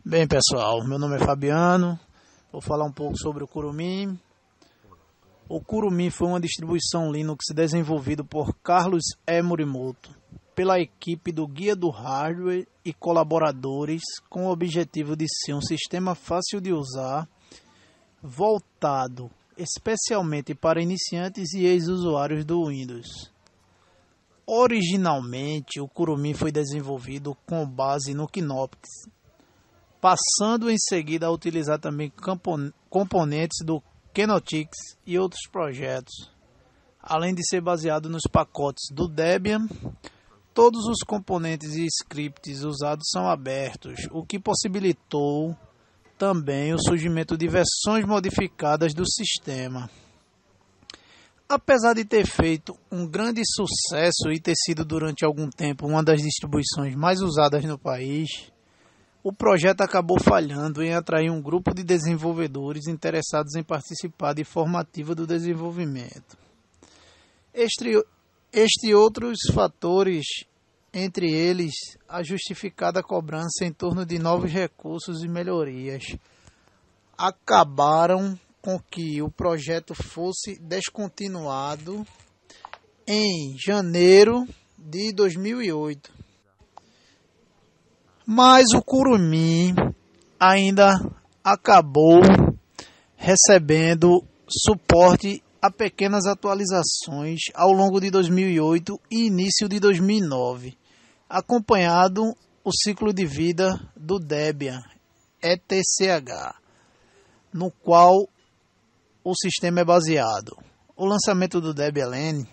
Bem, pessoal, meu nome é Fabiano, vou falar um pouco sobre o Kurumin. O Kurumin foi uma distribuição Linux desenvolvida por Carlos E. Morimoto, pela equipe do Guia do Hardware e colaboradores, com o objetivo de ser um sistema fácil de usar, voltado especialmente para iniciantes e ex-usuários do Windows. Originalmente, o Kurumin foi desenvolvido com base no Knoppix, passando em seguida a utilizar também componentes do Kenotix e outros projetos. Além de ser baseado nos pacotes do Debian, todos os componentes e scripts usados são abertos, o que possibilitou também o surgimento de versões modificadas do sistema. Apesar de ter feito um grande sucesso e ter sido durante algum tempo uma das distribuições mais usadas no país, o projeto acabou falhando em atrair um grupo de desenvolvedores interessados em participar de forma ativa do desenvolvimento. Este outros fatores, entre eles a justificada cobrança em torno de novos recursos e melhorias, acabaram com que o projeto fosse descontinuado em janeiro de 2008. Mas o Kurumin ainda acabou recebendo suporte a pequenas atualizações ao longo de 2008 e início de 2009, acompanhado o ciclo de vida do Debian ETCH, no qual o sistema é baseado. O lançamento do Debian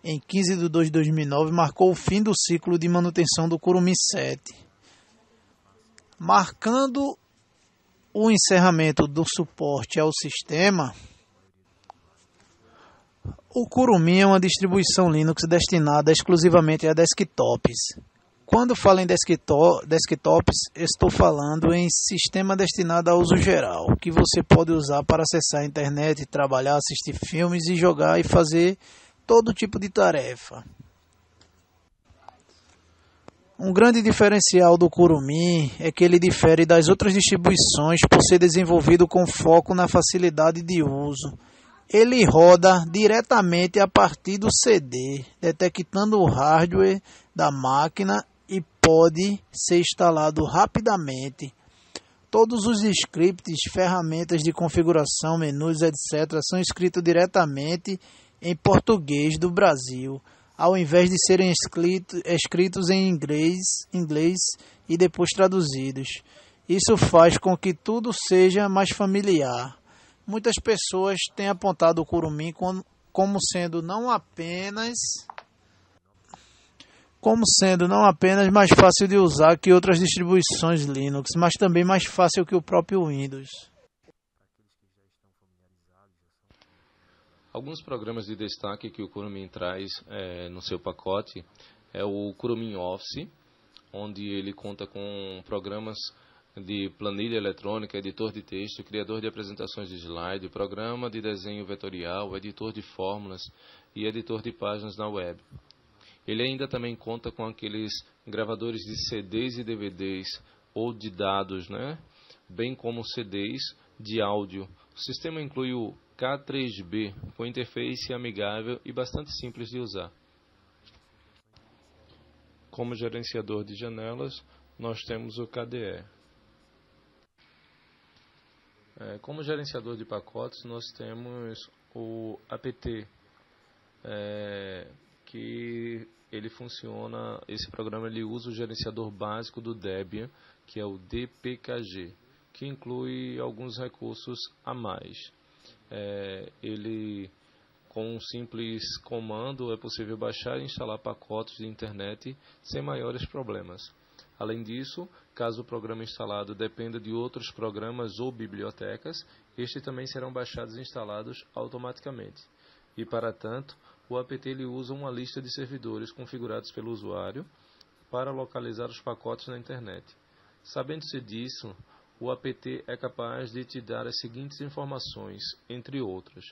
em 15 de 2 de 2009 marcou o fim do ciclo de manutenção do Kurumin 7, marcando o encerramento do suporte ao sistema. O Kurumin é uma distribuição Linux destinada exclusivamente a desktops. Quando falo em desktops, estou falando em sistema destinado a uso geral, que você pode usar para acessar a internet, trabalhar, assistir filmes e jogar e fazer todo tipo de tarefa. Um grande diferencial do Kurumin é que ele difere das outras distribuições por ser desenvolvido com foco na facilidade de uso. Ele roda diretamente a partir do CD, detectando o hardware da máquina e pode ser instalado rapidamente. Todos os scripts, ferramentas de configuração, menus, etc., são escritos diretamente em português do Brasil, ao invés de serem escritos em inglês e depois traduzidos. Isso faz com que tudo seja mais familiar. Muitas pessoas têm apontado o Kurumin como sendo não apenas mais fácil de usar que outras distribuições Linux, mas também mais fácil que o próprio Windows. Alguns programas de destaque que o Kurumin traz no seu pacote é o Kurumin Office, onde ele conta com programas de planilha eletrônica, editor de texto, criador de apresentações de slide, programa de desenho vetorial, editor de fórmulas e editor de páginas na web. Ele ainda também conta com aqueles gravadores de CDs e DVDs ou de dados, bem como CDs de áudio. O sistema inclui o K3B, com interface amigável e bastante simples de usar. Como gerenciador de janelas, nós temos o KDE. Como gerenciador de pacotes, nós temos o apt, que ele funciona, esse programa ele usa o gerenciador básico do Debian, que é o dpkg, que inclui alguns recursos a mais. Ele, com um simples comando, é possível baixar e instalar pacotes de internet sem maiores problemas. Além disso, caso o programa instalado dependa de outros programas ou bibliotecas, estes também serão baixados e instalados automaticamente. E, para tanto, o apt ele usa uma lista de servidores configurados pelo usuário para localizar os pacotes na internet. Sabendo-se disso, o apt é capaz de te dar as seguintes informações, entre outras: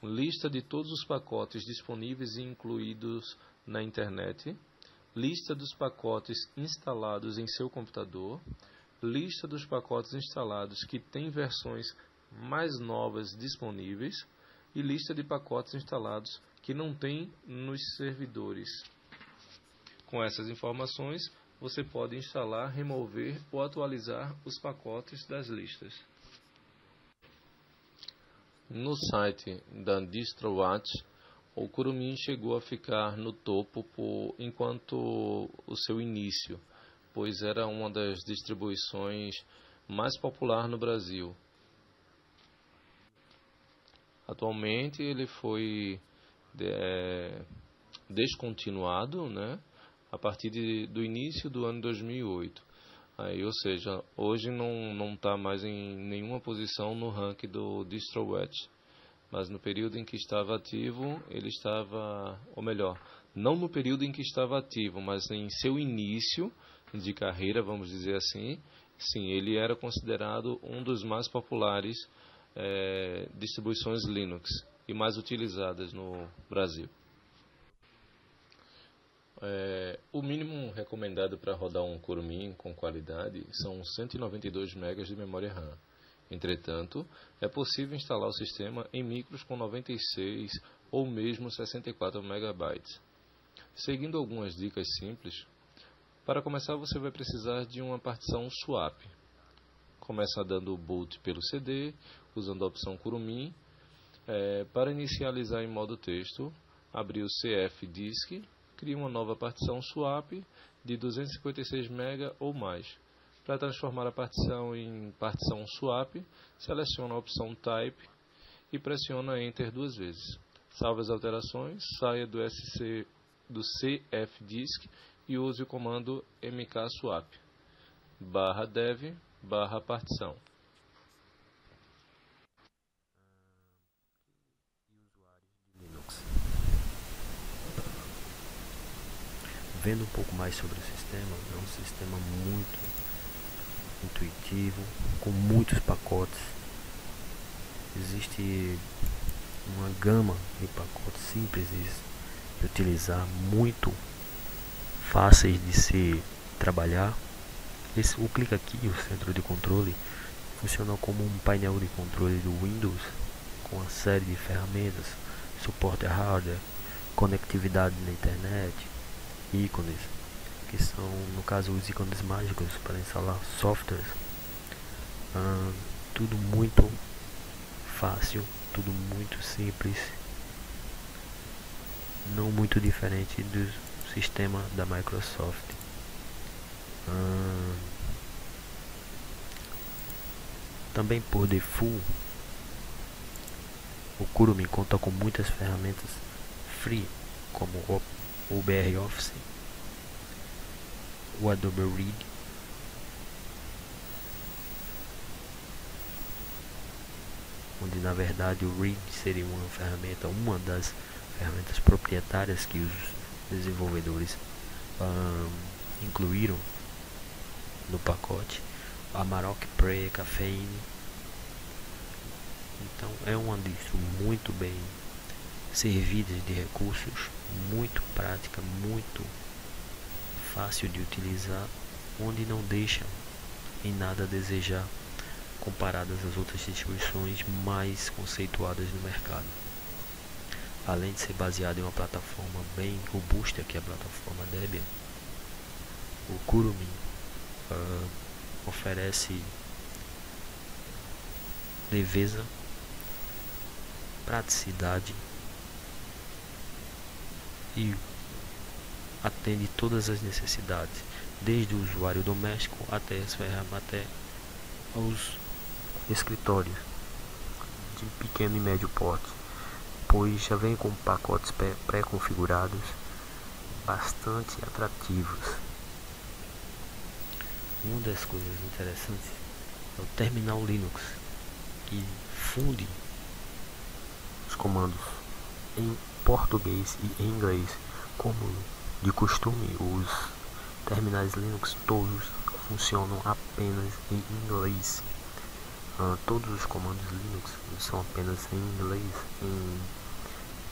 lista de todos os pacotes disponíveis e incluídos na internet, lista dos pacotes instalados em seu computador, lista dos pacotes instalados que têm versões mais novas disponíveis e lista de pacotes instalados que não tem nos servidores. Com essas informações, você pode instalar, remover ou atualizar os pacotes das listas. No site da DistroWatch, o Kurumin chegou a ficar no topo enquanto o seu início, pois era uma das distribuições mais popular no Brasil. Atualmente ele foi descontinuado, né, a partir do início do ano 2008. Ou seja, hoje não está mais em nenhuma posição no ranking do DistroWatch. Mas no período em que estava ativo, ele estava, ou melhor, não no período em que estava ativo, mas em seu início de carreira, vamos dizer assim, sim, ele era considerado um dos mais populares distribuições Linux e mais utilizadas no Brasil. O mínimo recomendado para rodar um Kurumin com qualidade são 192 MB de memória RAM. Entretanto, é possível instalar o sistema em micros com 96 ou mesmo 64 MB. Seguindo algumas dicas simples, para começar você vai precisar de uma partição swap. Começa dando boot pelo CD, usando a opção Kurumin. Para inicializar em modo texto, abrir o CF-Disk, crie uma nova partição swap de 256 MB ou mais. Para transformar a partição em partição swap, seleciona a opção Type e pressiona Enter 2 vezes. Salve as alterações, saia do CF-Disk e use o comando mkswap /dev/partição. Vendo um pouco mais sobre o sistema, é um sistema muito intuitivo, com muitos pacotes. Existe uma gama de pacotes simples de utilizar, muito fáceis de se trabalhar. O clique aqui, o centro de controle, funciona como um painel de controle do Windows, com uma série de ferramentas, suporte a hardware, conectividade na internet, ícones, que são, no caso, os ícones mágicos para instalar softwares. Tudo muito fácil, tudo muito simples, não muito diferente do sistema da Microsoft. Também por default, o Kurumin conta com muitas ferramentas free, como o OBROffice, o Adobe Read, onde na verdade o Read seria uma das ferramentas proprietárias que os desenvolvedores incluíram no pacote, a Amarok Pre, Caffeine. Então é uma distro muito bem servida de recursos, muito prática, muito fácil de utilizar, onde não deixa em nada a desejar comparadas às outras distribuições mais conceituadas no mercado. Além de ser baseado em uma plataforma bem robusta, que é a plataforma Debian, o Kurumin oferece leveza, praticidade e atende todas as necessidades, desde o usuário doméstico até aos escritórios de pequeno e médio porte, pois já vem com pacotes pré-configurados bastante atrativos. Uma das coisas interessantes é o terminal Linux, que funde os comandos em português e em inglês. Como de costume, os terminais Linux todos funcionam apenas em inglês. Todos os comandos Linux são apenas em inglês em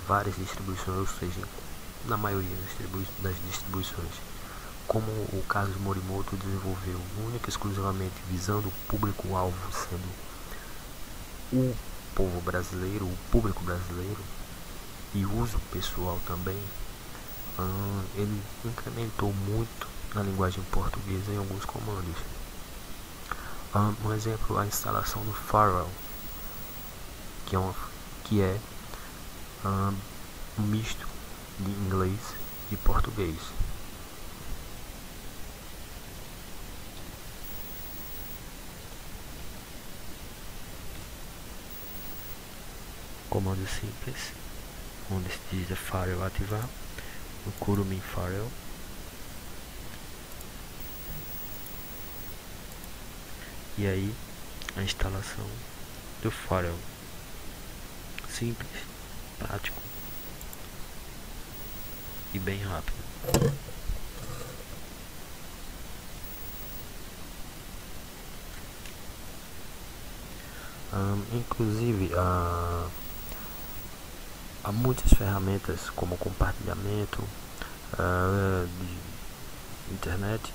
várias distribuições, ou seja, na maioria das distribuições. como o caso Morimoto desenvolveu única e exclusivamente visando o público-alvo sendo o povo brasileiro, o público brasileiro, e uso pessoal também, ele incrementou muito na linguagem portuguesa em alguns comandos. Um exemplo, a instalação do Firewall, que é um misto de inglês e português. Comando simples, onde se diz a Firewall ativar, o Kurumin Firewall. E aí a instalação do Firewall, simples, prático e bem rápido. Inclusive há muitas ferramentas como compartilhamento de internet,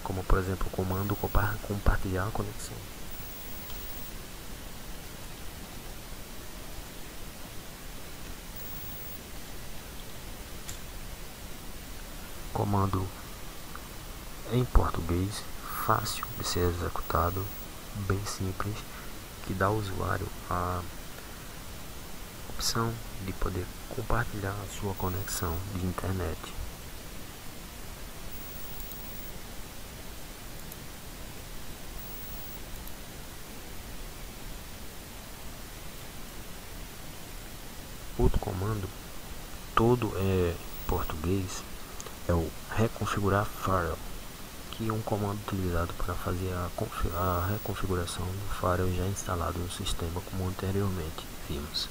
como por exemplo o comando compartilhar a conexão. Comando em português, fácil de ser executado, bem simples, que dá ao usuário a opção de poder compartilhar a sua conexão de internet. Outro comando, todo é português, é o reconfigurar firewall, que é um comando utilizado para fazer a reconfiguração do firewall já instalado no sistema, como anteriormente vimos.